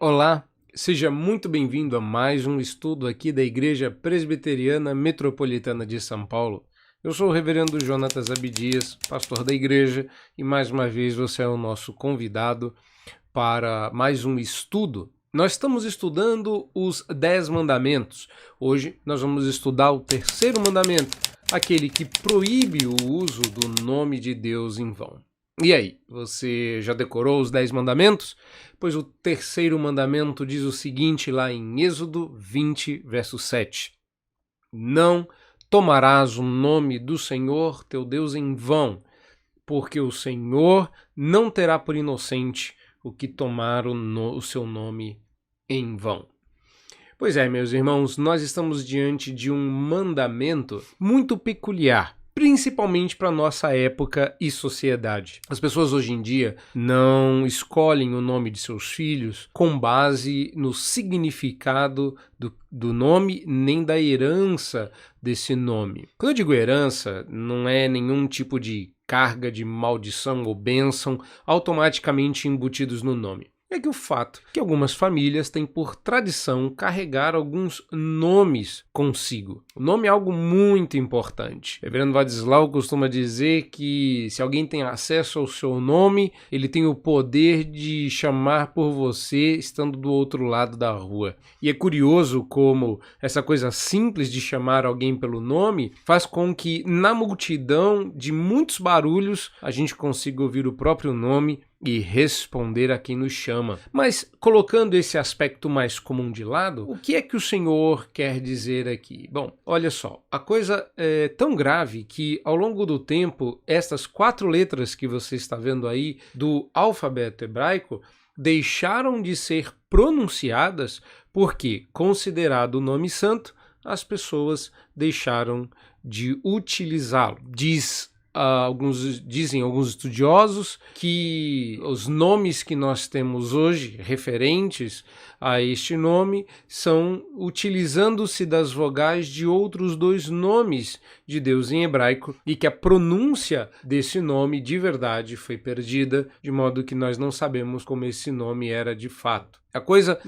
Olá, seja muito bem-vindo a mais um estudo aqui da Igreja Presbiteriana Metropolitana de São Paulo. Eu sou o reverendo Jonatas Abdias, pastor da igreja, e mais uma vez você é o nosso convidado para mais um estudo. Nós estamos estudando os 10 mandamentos. Hoje nós vamos estudar o terceiro mandamento, aquele que proíbe o uso do nome de Deus em vão. E aí, você já decorou os 10 mandamentos? Pois o terceiro mandamento diz o seguinte lá em Êxodo 20, verso 7. Não tomarás o nome do Senhor teu Deus em vão, porque o Senhor não terá por inocente o que tomar o seu nome em vão. Pois é, meus irmãos, nós estamos diante de um mandamento muito peculiar, principalmente para nossa época e sociedade. As pessoas hoje em dia não escolhem o nome de seus filhos com base no significado do nome nem da herança desse nome. Quando eu digo herança, não é nenhum tipo de carga de maldição ou bênção automaticamente embutidos no nome. É que o fato que algumas famílias têm por tradição carregar alguns nomes consigo. O nome é algo muito importante. O reverendo Vadislau costuma dizer que se alguém tem acesso ao seu nome, ele tem o poder de chamar por você estando do outro lado da rua. E é curioso como essa coisa simples de chamar alguém pelo nome faz com que na multidão de muitos barulhos a gente consiga ouvir o próprio nome e responder a quem nos chama. Mas, colocando esse aspecto mais comum de lado, o que é que o Senhor quer dizer aqui? Bom, olha só, a coisa é tão grave que, ao longo do tempo, estas 4 letras que você está vendo aí do alfabeto hebraico deixaram de ser pronunciadas porque, considerado o nome santo, as pessoas deixaram de utilizá-lo. Dizem alguns estudiosos que os nomes que nós temos hoje, referentes a este nome, são utilizando-se das vogais de outros 2 nomes de Deus em hebraico e que a pronúncia desse nome de verdade foi perdida, de modo que nós não sabemos como esse nome era de fato. A coisa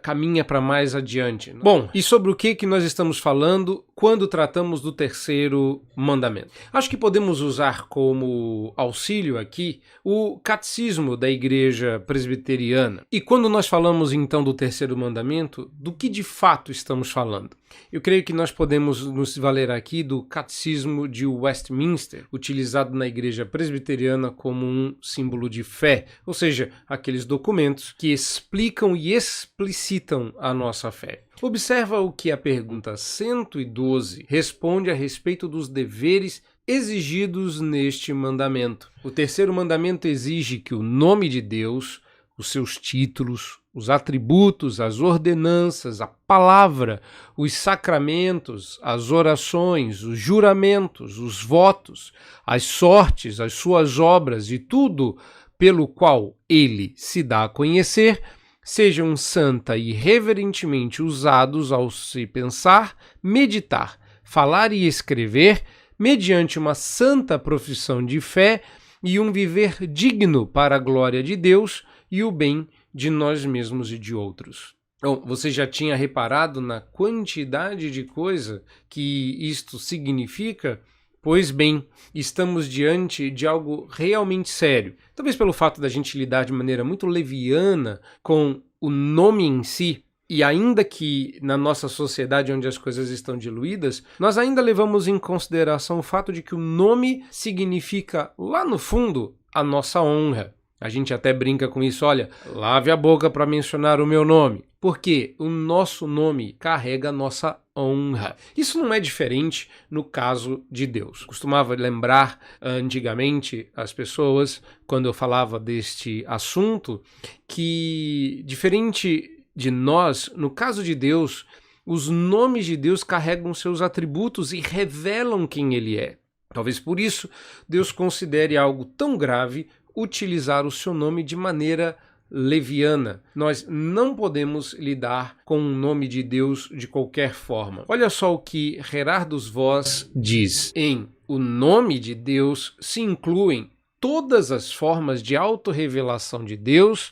caminha para mais adiante. Bom, e sobre o que nós estamos falando quando tratamos do terceiro mandamento? Acho que podemos usar como auxílio aqui o catecismo da Igreja Presbiteriana. E quando nós falamos então do terceiro mandamento, do que de fato estamos falando? Eu creio que nós podemos nos valer aqui do catecismo de Westminster, utilizado na Igreja Presbiteriana como um símbolo de fé, ou seja, aqueles documentos que explicam e explicitam a nossa fé. Observa o que a pergunta 112 responde a respeito dos deveres exigidos neste mandamento. O terceiro mandamento exige que o nome de Deus, os seus títulos, os atributos, as ordenanças, a palavra, os sacramentos, as orações, os juramentos, os votos, as sortes, as suas obras e tudo pelo qual ele se dá a conhecer, sejam santa e reverentemente usados ao se pensar, meditar, falar e escrever, mediante uma santa profissão de fé e um viver digno para a glória de Deus e o bem de nós mesmos e de outros. Bom, você já tinha reparado na quantidade de coisa que isto significa? Pois bem, estamos diante de algo realmente sério. Talvez pelo fato da gente lidar de maneira muito leviana com o nome em si, e ainda que na nossa sociedade onde as coisas estão diluídas, nós ainda levamos em consideração o fato de que o nome significa, lá no fundo, a nossa honra. A gente até brinca com isso, olha, lave a boca para mencionar o meu nome, porque o nosso nome carrega a nossa honra. Isso não é diferente no caso de Deus. Costumava lembrar antigamente as pessoas, quando eu falava deste assunto, que diferente de nós, no caso de Deus, os nomes de Deus carregam seus atributos e revelam quem Ele é. Talvez por isso Deus considere algo tão grave utilizar o seu nome de maneira leviana. Nós não podemos lidar com o nome de Deus de qualquer forma. Olha só o que Gerardus Voss diz. Em o nome de Deus se incluem todas as formas de autorrevelação de Deus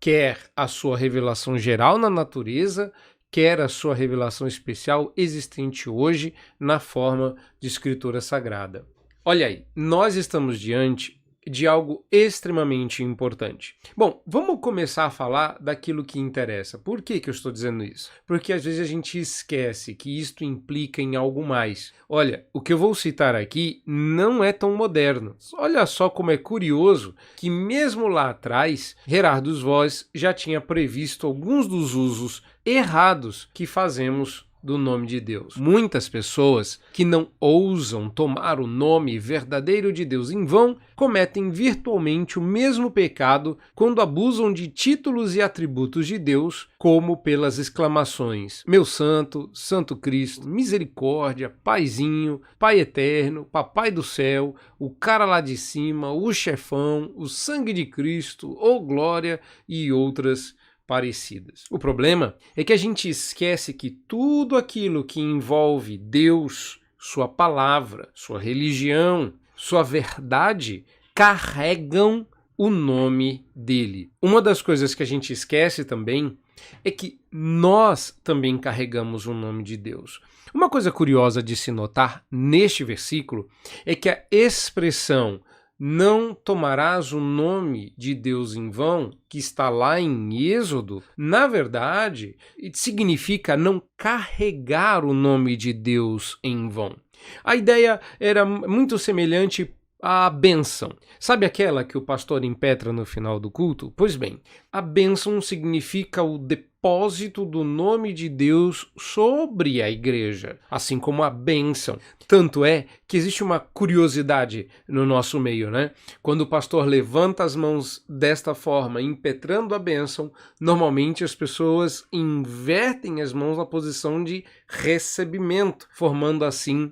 quer a sua revelação geral na natureza, quer a sua revelação especial existente hoje na forma de escritura sagrada. Olha aí, nós estamos diante de algo extremamente importante. Bom, vamos começar a falar daquilo que interessa. Por que eu estou dizendo isso? Porque às vezes a gente esquece que isto implica em algo mais. Olha, o que eu vou citar aqui não é tão moderno. Olha só como é curioso que mesmo lá atrás, Gerardus Voss já tinha previsto alguns dos usos errados que fazemos do nome de Deus. Muitas pessoas que não ousam tomar o nome verdadeiro de Deus em vão cometem virtualmente o mesmo pecado quando abusam de títulos e atributos de Deus, como pelas exclamações: meu santo, santo Cristo, misericórdia, paizinho, pai eterno, papai do céu, o cara lá de cima, o chefão, o sangue de Cristo, ou glória e outras parecidas. O problema é que a gente esquece que tudo aquilo que envolve Deus, sua palavra, sua religião, sua verdade, carregam o nome dele. Uma das coisas que a gente esquece também é que nós também carregamos o nome de Deus. Uma coisa curiosa de se notar neste versículo é que a expressão não tomarás o nome de Deus em vão, que está lá em Êxodo, na verdade, significa não carregar o nome de Deus em vão. A ideia era muito semelhante à bênção. Sabe aquela que o pastor impetra no final do culto? Pois bem, a bênção significa o depósito do nome de Deus sobre a igreja, assim como a bênção. Tanto é que existe uma curiosidade no nosso meio, né? Quando o pastor levanta as mãos desta forma, impetrando a bênção, normalmente as pessoas invertem as mãos na posição de recebimento, formando assim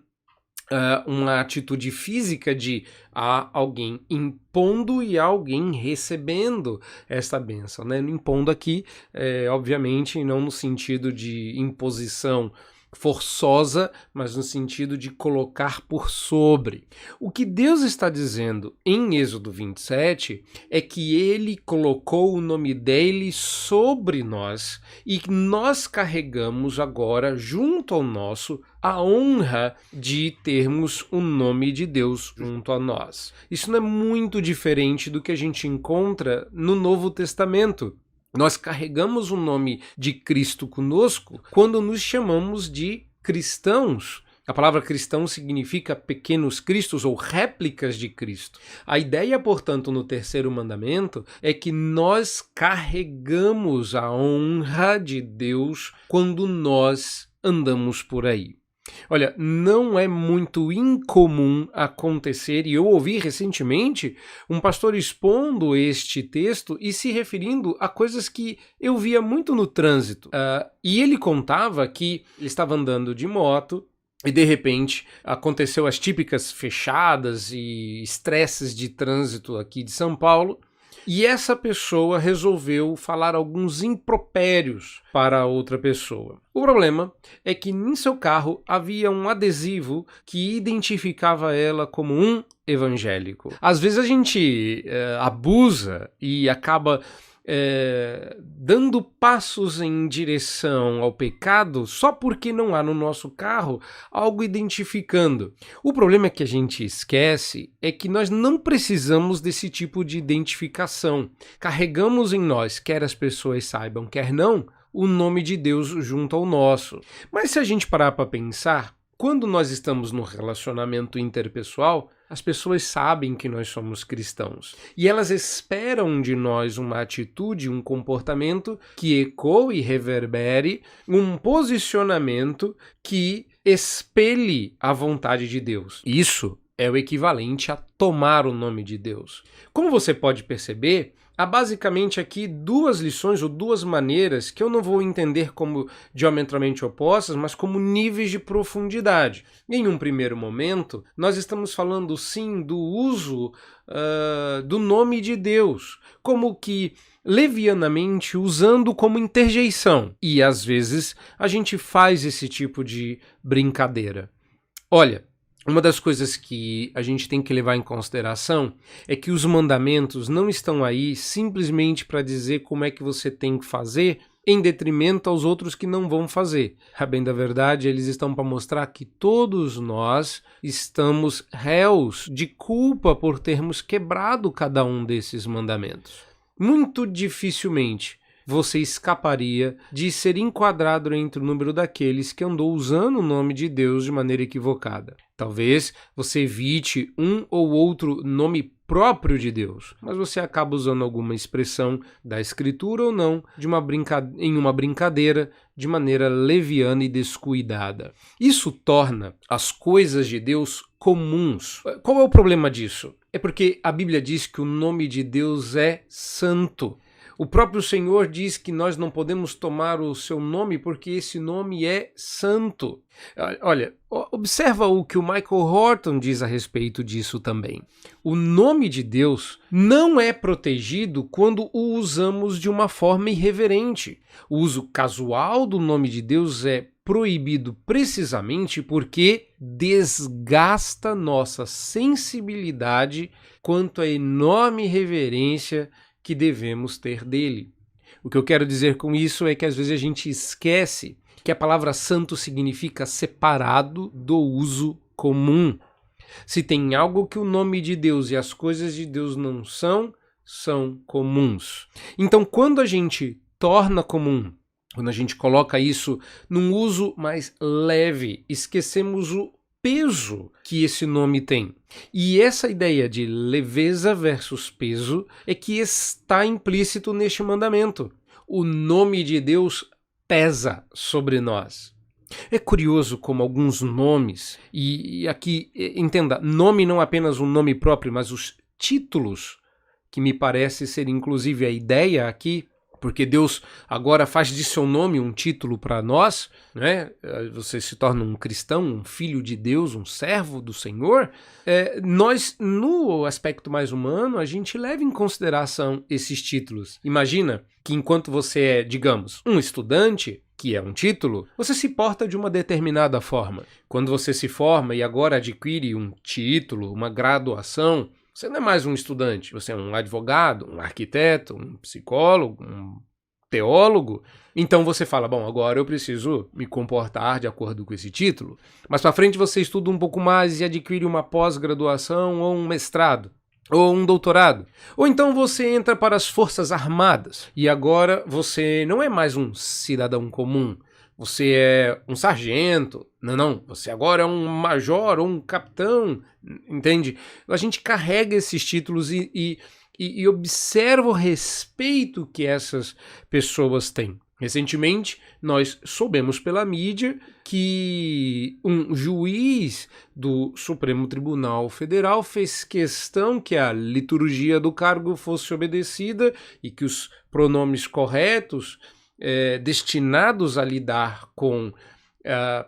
uma atitude física de alguém impondo e alguém recebendo esta bênção, né? Impondo aqui, obviamente, não no sentido de imposição forçosa, mas no sentido de colocar por sobre. O que Deus está dizendo em Êxodo 27 é que ele colocou o nome dele sobre nós e nós carregamos agora, junto ao nosso, a honra de termos o nome de Deus junto a nós. Isso não é muito diferente do que a gente encontra no Novo Testamento. Nós carregamos o nome de Cristo conosco quando nos chamamos de cristãos. A palavra cristão significa pequenos cristos ou réplicas de Cristo. A ideia, portanto, no terceiro mandamento é que nós carregamos a honra de Deus quando nós andamos por aí. Olha, não é muito incomum acontecer, e eu ouvi recentemente um pastor expondo este texto e se referindo a coisas que eu via muito no trânsito. E ele contava que ele estava andando de moto e de repente aconteceu as típicas fechadas e estresses de trânsito aqui de São Paulo. E essa pessoa resolveu falar alguns impropérios para outra pessoa. O problema é que em seu carro havia um adesivo que identificava ela como um evangélico. Às vezes a gente abusa e acaba dando passos em direção ao pecado só porque não há no nosso carro algo identificando. O problema que a gente esquece é que nós não precisamos desse tipo de identificação. Carregamos em nós, quer as pessoas saibam, quer não, o nome de Deus junto ao nosso. Mas se a gente parar para pensar, quando nós estamos no relacionamento interpessoal, as pessoas sabem que nós somos cristãos e elas esperam de nós uma atitude, um comportamento que ecoe e reverbere um posicionamento que espelhe a vontade de Deus. Isso é o equivalente a tomar o nome de Deus. Como você pode perceber, há basicamente aqui duas lições ou duas maneiras que eu não vou entender como diametralmente opostas, mas como níveis de profundidade. Em um primeiro momento, nós estamos falando sim do uso do nome de Deus, como que levianamente usando como interjeição. E às vezes a gente faz esse tipo de brincadeira. Olha, Uma das coisas que a gente tem que levar em consideração é que os mandamentos não estão aí simplesmente para dizer como é que você tem que fazer, em detrimento aos outros que não vão fazer. A bem da verdade, eles estão para mostrar que todos nós estamos réus de culpa por termos quebrado cada um desses mandamentos. Muito dificilmente você escaparia de ser enquadrado entre o número daqueles que andou usando o nome de Deus de maneira equivocada. Talvez você evite um ou outro nome próprio de Deus, mas você acaba usando alguma expressão da Escritura ou não em uma brincadeira de maneira leviana e descuidada. Isso torna as coisas de Deus comuns. Qual é o problema disso? É porque a Bíblia diz que o nome de Deus é santo. O próprio Senhor diz que nós não podemos tomar o seu nome porque esse nome é santo. Olha, observa o que o Michael Horton diz a respeito disso também. O nome de Deus não é protegido quando o usamos de uma forma irreverente. O uso casual do nome de Deus é proibido precisamente porque desgasta nossa sensibilidade quanto à enorme reverência que devemos ter dele. O que eu quero dizer com isso é que às vezes a gente esquece que a palavra santo significa separado do uso comum. Se tem algo que o nome de Deus e as coisas de Deus não são, são comuns. Então, quando a gente torna comum, quando a gente coloca isso num uso mais leve, esquecemos o peso que esse nome tem. E essa ideia de leveza versus peso é que está implícito neste mandamento. O nome de Deus pesa sobre nós. É curioso como alguns nomes, e aqui, entenda, nome não apenas um nome próprio, mas os títulos, que me parece ser inclusive a ideia aqui, porque Deus agora faz de seu nome um título para nós, né? Você se torna um cristão, um filho de Deus, um servo do Senhor. Nós, no aspecto mais humano, a gente leva em consideração esses títulos. Imagina que enquanto você é, digamos, um estudante, que é um título, você se porta de uma determinada forma. Quando você se forma e agora adquire um título, uma graduação, você não é mais um estudante, você é um advogado, um arquiteto, um psicólogo, um teólogo. Então você fala, bom, agora eu preciso me comportar de acordo com esse título. Mas para frente você estuda um pouco mais e adquire uma pós-graduação ou um mestrado, ou um doutorado. Ou então você entra para as Forças Armadas e agora você não é mais um cidadão comum. Você é um sargento, não, você agora é um major ou um capitão, entende? A gente carrega esses títulos e observa o respeito que essas pessoas têm. Recentemente, nós soubemos pela mídia que um juiz do Supremo Tribunal Federal fez questão que a liturgia do cargo fosse obedecida e que os pronomes corretos destinados a lidar com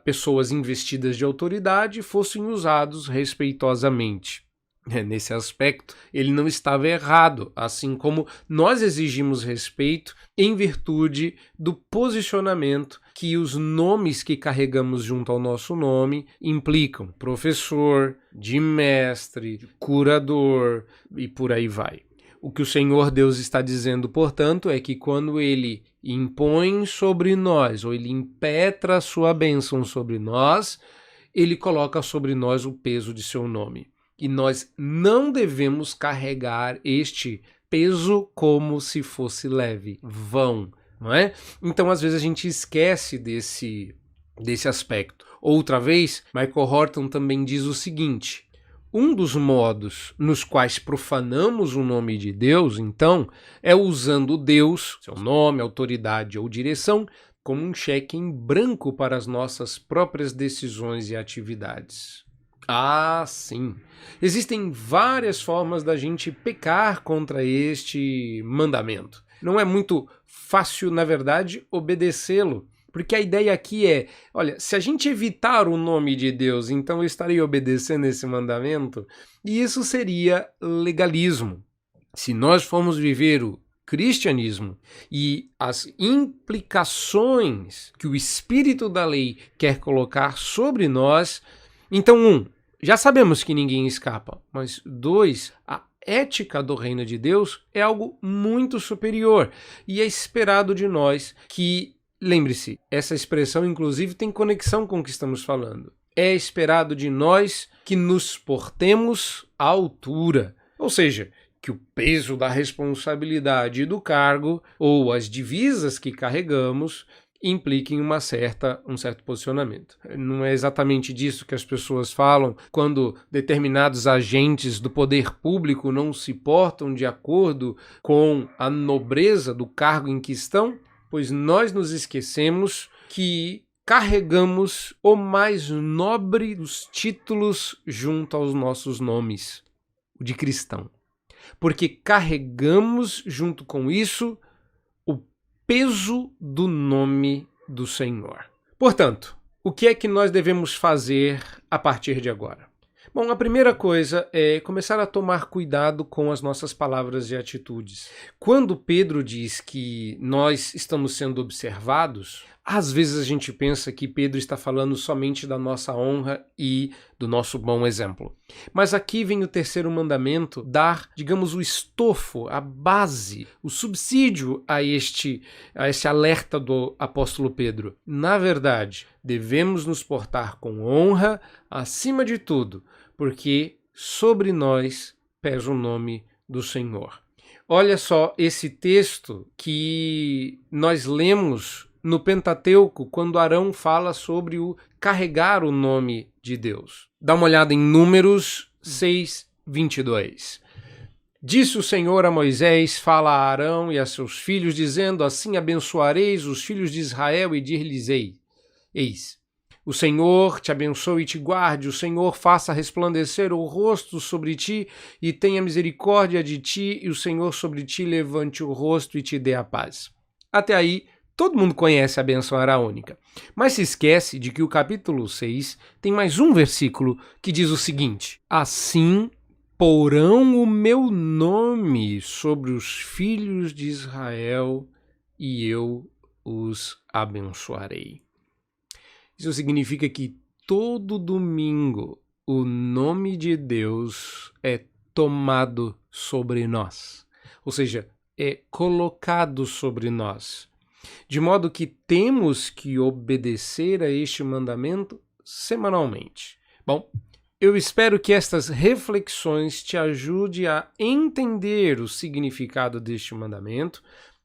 pessoas investidas de autoridade fossem usados respeitosamente. Nesse aspecto, ele não estava errado, assim como nós exigimos respeito em virtude do posicionamento que os nomes que carregamos junto ao nosso nome implicam. Professor, de mestre, de curador e por aí vai. O que o Senhor Deus está dizendo, portanto, é que quando Ele impõe sobre nós, ou Ele impetra a sua bênção sobre nós, Ele coloca sobre nós o peso de seu nome. E nós não devemos carregar este peso como se fosse leve, vão, não é? Então, às vezes, a gente esquece desse aspecto. Outra vez, Michael Horton também diz o seguinte: um dos modos nos quais profanamos o nome de Deus, então, é usando Deus, seu nome, autoridade ou direção, como um cheque em branco para as nossas próprias decisões e atividades. Ah, sim. Existem várias formas da gente pecar contra este mandamento. Não é muito fácil, na verdade, obedecê-lo. Porque a ideia aqui é, olha, se a gente evitar o nome de Deus, então eu estarei obedecendo esse mandamento, e isso seria legalismo. Se nós formos viver o cristianismo e as implicações que o espírito da lei quer colocar sobre nós, então, já sabemos que ninguém escapa, mas 2, a ética do reino de Deus é algo muito superior e é esperado de nós que, lembre-se, essa expressão inclusive tem conexão com o que estamos falando. É esperado de nós que nos portemos à altura, ou seja, que o peso da responsabilidade do cargo ou as divisas que carregamos impliquem um certo posicionamento. Não é exatamente disso que as pessoas falam quando determinados agentes do poder público não se portam de acordo com a nobreza do cargo em que estão? Pois nós nos esquecemos que carregamos o mais nobre dos títulos junto aos nossos nomes, o de cristão. Porque carregamos junto com isso o peso do nome do Senhor. Portanto, o que é que nós devemos fazer a partir de agora? Bom, a primeira coisa é começar a tomar cuidado com as nossas palavras e atitudes. Quando Pedro diz que nós estamos sendo observados, às vezes a gente pensa que Pedro está falando somente da nossa honra e do nosso bom exemplo. Mas aqui vem o terceiro mandamento dar, digamos, o estofo, a base, o subsídio a esse alerta do apóstolo Pedro. Na verdade, devemos nos portar com honra acima de tudo, porque sobre nós pesa o nome do Senhor. Olha só esse texto que nós lemos no Pentateuco, quando Arão fala sobre o carregar o nome de Deus. Dá uma olhada em Números 6, 22. Disse o Senhor a Moisés: fala a Arão e a seus filhos, dizendo: assim abençoareis os filhos de Israel e dir-lhes: eis, o Senhor te abençoe e te guarde, o Senhor faça resplandecer o rosto sobre ti e tenha misericórdia de ti, e o Senhor sobre ti levante o rosto e te dê a paz. Até aí, todo mundo conhece a bênção araônica, mas se esquece de que o capítulo 6 tem mais um versículo que diz o seguinte: assim porão o meu nome sobre os filhos de Israel e eu os abençoarei. Isso significa que todo domingo o nome de Deus é tomado sobre nós, ou seja, é colocado sobre nós. De modo que temos que obedecer a este mandamento semanalmente. Bom, eu espero que estas reflexões te ajudem a entender o significado deste mandamento,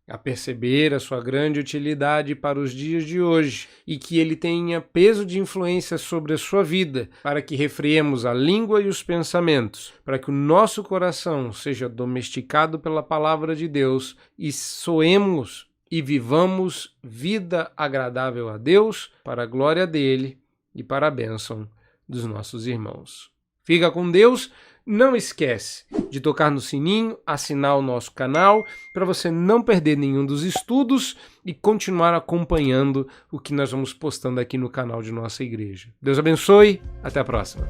a perceber a sua grande utilidade para os dias de hoje e que ele tenha peso de influência sobre a sua vida, para que refreemos a língua e os pensamentos, para que o nosso coração seja domesticado pela palavra de Deus e soemos e vivamos vida agradável a Deus, para a glória dele e para a bênção dos nossos irmãos. Fica com Deus. Não esquece de tocar no sininho, assinar o nosso canal, para você não perder nenhum dos estudos e continuar acompanhando o que nós vamos postando aqui no canal de nossa igreja. Deus abençoe, até a próxima.